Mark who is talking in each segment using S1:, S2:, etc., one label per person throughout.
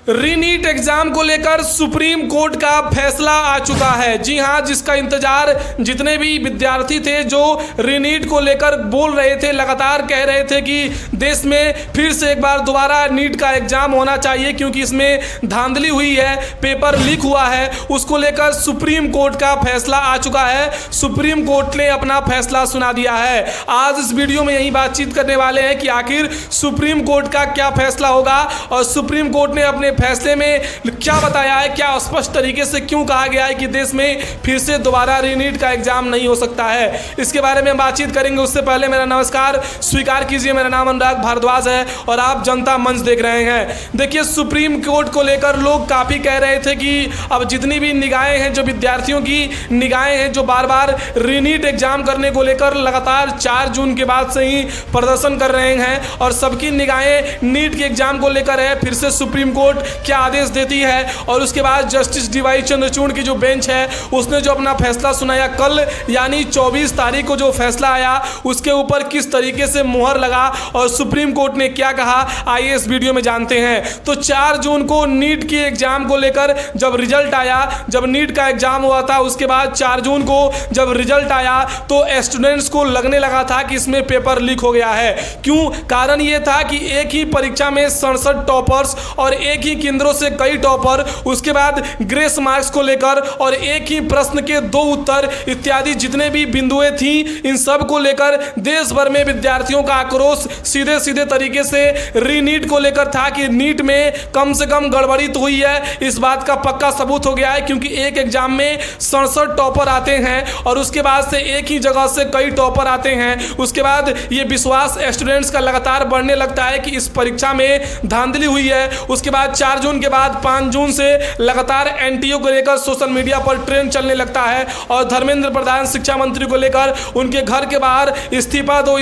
S1: रीनीट exam को लेकर supreme court का फैसला आ चुका है। जी हां, जिसका इंतजार जितने भी विद्यार्थी थे जो रीनीट को लेकर बोल रहे थे, लगातार कह रहे थे कि देश में फिर से एक बार दोबारा नीट का एग्जाम होना चाहिए क्योंकि इसमें धांधली हुई है, पेपर लीक हुआ है, उसको लेकर सुप्रीम कोर्ट का फैसला आ चुका है। सुप्रीम कोर्ट ने अपना फैसला सुना दिया है। आज इस वीडियो में यही बातचीत करने वाले हैं कि आखिर सुप्रीम कोर्ट का क्या फैसला होगा और सुप्रीम कोर्ट ने अपने फैसले में क्या बताया है, क्या स्पष्ट तरीके से क्यों कहा गया है कि देश में फिर से दोबारा रीनीट का एग्जाम नहीं हो सकता है। इसके बारे में बातचीत करेंगे। उससे पहले मेरा नमस्कार स्वीकार कीजिए, मेरा नाम अनुराग भारद्वाज है और आप जनता मंच देख रहे हैं। देखिए, सुप्रीम कोर्ट को लेकर लोग काफ़ी कह रहे थे कि अब जितनी भी निगाहें हैं, जो विद्यार्थियों की निगाहें हैं, जो बार बार रीनीट एग्जाम करने को लेकर लगातार 4 जून के बाद से ही प्रदर्शन कर रहे हैं और सबकी निगाहें नीट के एग्जाम को लेकर है। फिर से सुप्रीम कोर्ट क्या आदेश देती है और उसके बाद जस्टिस डी.वाई. चंद्रचूड़ की जो बेंच है उसने जो अपना फैसला सुनाया कल, यानी 24 तारीख को जो फैसला आया उसके ऊपर किस तरीके से मुहर लगा और सुप्रीम कोर्ट ने क्या कहा, आइए इस वीडियो में जानते हैं। तो 4 जून को नीट के एग्जाम को लेकर जब रिजल्ट आया, जब नीट का एग्जाम हुआ था, उसके बाद 4 जून को जब रिजल्ट आया तो स्टूडेंट्स को लगने लगा था कि इसमें पेपर लीक हो गया है। क्यों? कारण ये था कि एक ही परीक्षा में 67 टॉपर्स और एक ही केंद्रों से कई टॉपर, उसके बाद ग्रेस मार्क्स को लेकर और एक ही प्रश्न के 2 उत्तर इत्यादि जितने भी बिंदुएं थी, इन सब को लेकर देश भर में विद्यार्थियों का आक्रोश सीधे सीधे तरीके से रीनीट को लेकर था कि नीट में कम से कम गड़बड़ी तो हुई है। इस बात का पक्का सबूत हो गया है क्योंकि एक एग्जाम में 67 टॉपर आते हैं और उसके बाद से एक ही जगह से कई टॉपर आते हैं। उसके बाद ये विश्वास स्टूडेंट्स का लगातार बढ़ने लगता है कि इस परीक्षा में धांधली हुई है। उसके बाद 4 जून के बाद 5 जून से लगातार एनटीए को लेकर सोशल मीडिया पर ट्रेंड चलने लगता है और धर्मेंद्र प्रधान शिक्षा मंत्री को लेकर उनके घर के बाहर इस्तीफा दो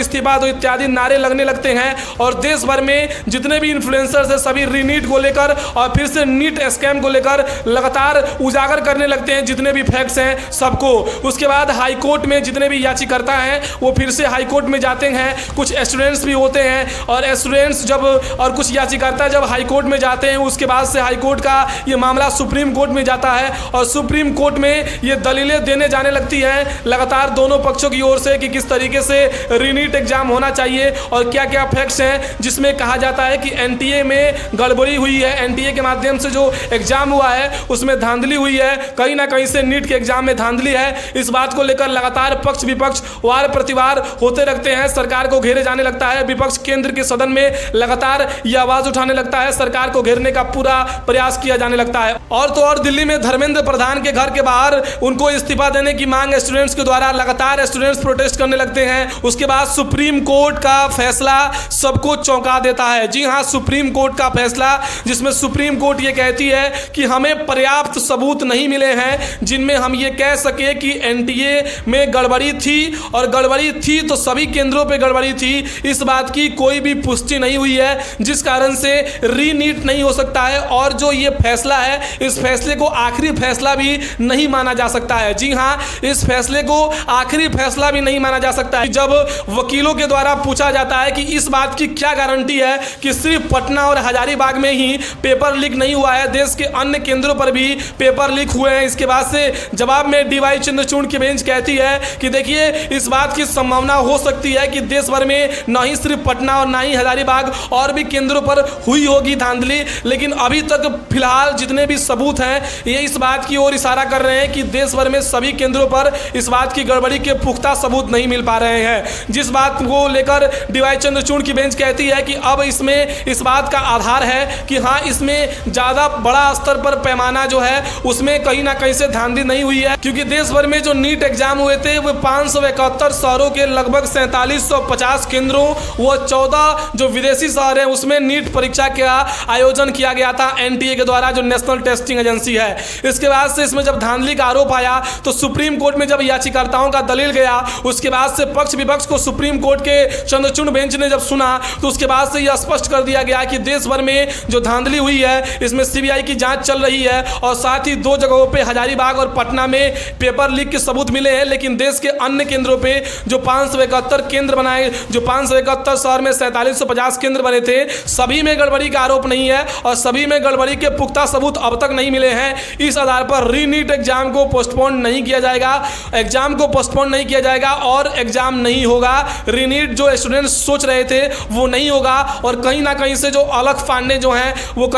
S1: इत्यादि नारे लगने लगते हैं और देश भर में जितने भी इन्फ्लुएंसर्स हैं सभी रीनीट को लेकर और फिर से नीट स्कैम को लेकर लगातार उजागर करने लगते हैं जितने भी फैक्ट्स हैं सबको। उसके बाद हाई कोर्ट में जितने भी याचिकाकर्ता हैं वो फिर से हाई कोर्ट में जाते हैं, कुछ स्टूडेंट्स भी होते हैं और स्टूडेंट्स जब और कुछ याचिकाकर्ता जब हाई कोर्ट में जाते हैं उसके बाद से हाई कोर्ट का ये मामला सुप्रीम कोर्ट में जाता है और सुप्रीम कोर्ट में ये दलीलें देने जाने लगती हैं लगातार दोनों पक्षों की ओर से कि किस तरीके से रीनीट एग्जाम होना चाहिए और क्या क्या फैक्ट्स हैं, जिसमें कहा जाता है कि एनटीए में गड़बड़ी हुई है, एनटीए के माध्यम से जो एग्जाम हुआ है उसमें धांधली हुई है, कहीं ना कहीं से नीट के एग्जाम में धांधली है। इस बात को लेकर लगातार पक्ष विपक्ष वार प्रतिवार होते रहते हैं, सरकार को घेरे जाने लगता है, विपक्ष केंद्र के सदन में लगातार ये आवाज उठाने लगता है, सरकार को घेरने का पूरा प्रयास किया जाने लगता है। और तो और दिल्ली में धर्मेंद्र प्रधान के घर के बाहर उनको इस्तीफा देने की मांग स्टूडेंट्स के द्वारा लगातार स्टूडेंट्स प्रोटेस्ट करने लगते हैं। उसके बाद सुप्रीम कोर्ट का फैसला सबको चौंका देता है। जी हां, सुप्रीम कोर्ट का फैसला जिसमें सुप्रीम कोर्ट ये कहती है कि हमें पर्याप्त सबूत नहीं मिले हैं जिनमें हम ये कह सके कि एनटीए में गड़बड़ी थी और गड़बड़ी थी तो सभी केंद्रों पे गड़बड़ी थी, इस बात की कोई भी पुष्टि नहीं हुई है जिस कारण से रीनीट नहीं हो सकता है। और जो ये फैसला है इस फैसले को आखिरी फैसला भी नहीं माना जा सकता है। जी हां, इस फैसले को आखिरी फैसला भी नहीं माना जा सकता है। जब वकीलों के द्वारा पूछा जाता है कि इस बात की क्या गारंटी है कि सिर्फ पटना और हजारीबाग में ही पेपर लीक नहीं हुआ है, देश के अन्य केंद्रों पर भी पेपर लीक हुए हैं, इसके बाद से जवाब में डी.वाई. चंद्रचूड़ की बेंच कहती है कि देखिए इस बात की संभावना हो सकती है कि देश भर में न ही सिर्फ पटना और न ही हजारीबाग और भी केंद्रों पर हुई होगी धांधली, लेकिन अभी तक फिलहाल जितने भी सबूत हैं ये इस बात की ओर इशारा कर रहे हैं कि देश भर में सभी केंद्रों पर इस बात की गड़बड़ी के पुख्ता सबूत नहीं मिल पा रहे हैं। जिस बात को लेकर डी.वाई. चंद्रचूड़ की बेंच कहती है कि अब इसमें इस बात का आधार है कि हाँ, इसमें ज़्यादा बड़ा स्तर पर पैमाना जो है उसमें कहीं ना कहीं से धांधली नहीं हुई है क्योंकि देश भर में जो नीट एग्जाम हुए थे वो 571 शहरों के लगभग 4750 केंद्रों, वो 14 जो विदेशी शहर हैं उसमें नीट परीक्षा का आयोजन किया गया था एनटीए के द्वारा, जो नेशनल टेस्टिंग एजेंसी है। इसके बाद से इसमें जब धांधली का आरोप आया तो सुप्रीम कोर्ट में जब याचिकाकर्ताओं का दलील गया उसके बाद से पक्ष विपक्ष को सुप्रीम कोर्ट के चंद्रचूड़ बेंच ने जब सुना तो उसके बाद से यह स्पष्ट कर दिया गया कि देश भर में जो धांधली हुई है इसमें सीबीआई की जांच चल रही है और साथ ही 2 जगहों पे हजारीबाग और पटना में पेपर लीक के सबूत मिले हैं, लेकिन देश के अन्य केंद्रों पे जो 571 केंद्र बनाए, जो 571 शहर में 4750 केंद्र बने थे, सभी में गड़बड़ी का आरोप नहीं है और सभी में गड़बड़ी के पुख्ता सबूत अब तक नहीं मिले हैं। इस आधार पर रीनीट एग्जाम को पोस्टपोन नहीं किया जाएगा, एग्जाम को पोस्टपोन नहीं किया जाएगा और एग्जाम नहीं होगा। रीनीट जो स्टूडेंट्स सोच रहे थे वो नहीं होगा और कहीं ना कहीं से जो अलख पांडे जो हैं वो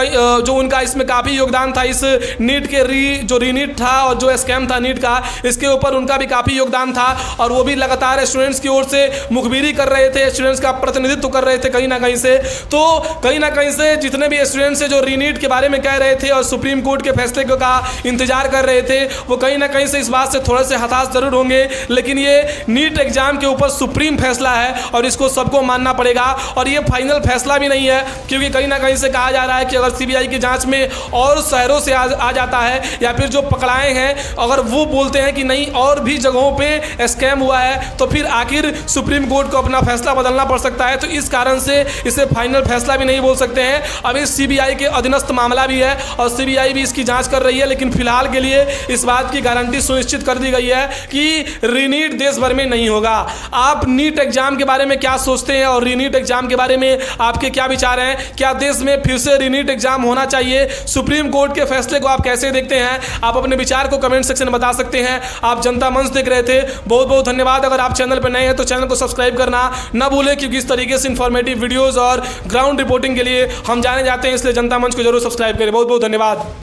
S1: जो उनका इसमें काफ़ी योगदान था, इस नीट के जो रीनीट था और जो स्कैम था नीट का, इसके ऊपर उनका भी काफ़ी योगदान था और वो भी लगातार स्टूडेंट्स की ओर से मुखबिरी कर रहे थे, स्टूडेंट्स का प्रतिनिधित्व कर रहे थे कहीं ना कहीं से। तो कहीं ना कहीं से जितने भी स्टूडेंट्स हैं जो रीनीट के बारे में कह रहे थे और सुप्रीम कोर्ट के फैसले का इंतजार कर रहे थे, वो कहीं ना कहीं से इस बात से थोड़े से हताश जरूर होंगे। लेकिन ये नीट एग्जाम के ऊपर सुप्रीम फैसला है और इसको सबको मानना पड़ेगा और ये फाइनल फैसला भी नहीं है, क्योंकि कहीं ना कहीं से कहा जा रहा है कि अगर सीबीआई की जांच में और शहरों से आ जाता है या फिर जो पकड़ाए हैं अगर वो बोलते हैं कि नहीं और भी जगहों पे स्कैम हुआ है तो फिर आखिर सुप्रीम कोर्ट को अपना फैसला बदलना पड़ सकता है। तो इस कारण से इसे फाइनल फैसला भी नहीं बोल सकते हैं। अभी सीबीआई के अधीनस्थ मामला भी है और सीबीआई भी इसकी जांच कर रही है, लेकिन फिलहाल के लिए इस बात की गारंटी सुनिश्चित कर दी गई है कि रीनीट देश भर में नहीं होगा। आप नीट एग्जाम के बारे में क्या सोचते हैं और रीनीट एग्जाम के बारे में आपके क्या विचार हैं? क्या देश में फिर से रीनीट एग्जाम होना चाहिए? सुप्रीम कोर्ट के फैसले को आप कैसे देखते हैं? आप अपने विचार को कमेंट सेक्शन में बता सकते हैं। आप जनता मंच देख रहे थे, बहुत बहुत धन्यवाद। अगर आप चैनल पर नए हैं तो चैनल को सब्सक्राइब करना ना भूलें, क्योंकि इस तरीके से इंफॉर्मेटिव वीडियोस और ग्राउंड रिपोर्टिंग के लिए हम जाने जाते हैं, इसलिए जनता मंच को जरूर सब्सक्राइब करें। बहुत बहुत धन्यवाद।